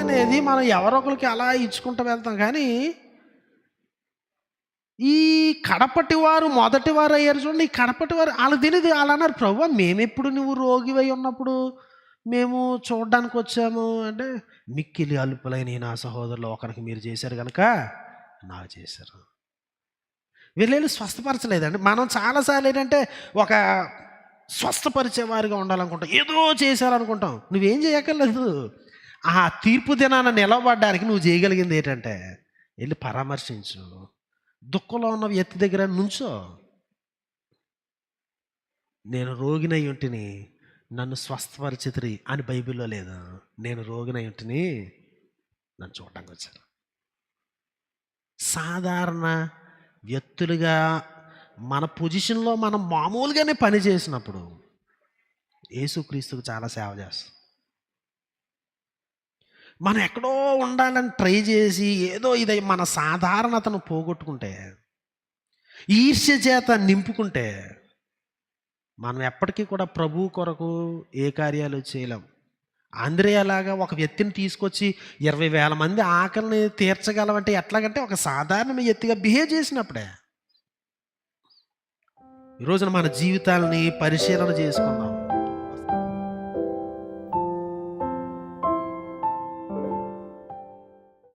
అనేది మనం ఎవరొకరికి అలా ఇచ్చుకుంటూ వెళ్తాం. కానీ ఈ కడపటి వారు మొదటి వారు అయ్యారు చూడండి. ఈ కడపటి వారు వాళ్ళకి తెలియదు. వాళ్ళు అన్నారు, ప్రభువా మేమెప్పుడు నువ్వు రోగివై ఉన్నప్పుడు మేము చూడడానికి వచ్చాము అంటే, మిక్కిలి అల్పులైన నా సహోదరులు ఒకరికి మీరు చేశారు కనుక నాకు చేశారు. వీళ్ళు స్వస్థపరచలేదండి. మనం చాలాసార్లు ఏంటంటే ఒక స్వస్థపరిచేవారిగా ఉండాలనుకుంటాం, ఏదో చేశారనుకుంటాం. నువ్వేం చేయక్కర్లేదు. ఆ తీర్పు దినాన నిలవబడ్డానికి నువ్వు చేయగలిగింది ఏంటంటే వెళ్ళి పరామర్శించు, దుఃఖంలో ఉన్న వ్యక్తి దగ్గర నుంచో. నేను రోగినై ఉంటిని నన్ను స్వస్థపరిచితిరి అని బైబిల్లో లేదు. నేను రోగినై ఉంటిని నన్ను చూడడానికి వచ్చారు. సాధారణ వ్యక్తులుగా మన పొజిషన్లో మనం మామూలుగానే పని చేసినప్పుడు యేసుక్రీస్తుకు చాలా సేవ చేస్తాం. మనం ఎక్కడో ఉండాలని ట్రై చేసి ఏదో ఇది మన సాధారణతను పోగొట్టుకుంటే, ఈర్ష్య చేత నింపుకుంటే మనం ఎప్పటికీ కూడా ప్రభు కొరకు ఏ కార్యాలు చేయలేం. ఆంద్రేయలాగా ఒక వ్యక్తిని తీసుకొచ్చి 20,000 మంది ఆకలిని తీర్చగలమంటే ఎట్లాగంటే ఒక సాధారణ వ్యక్తిగా బిహేవ్ చేసినప్పుడే. ఈరోజున మన జీవితాలని పరిశీలన చేసుకుందాం.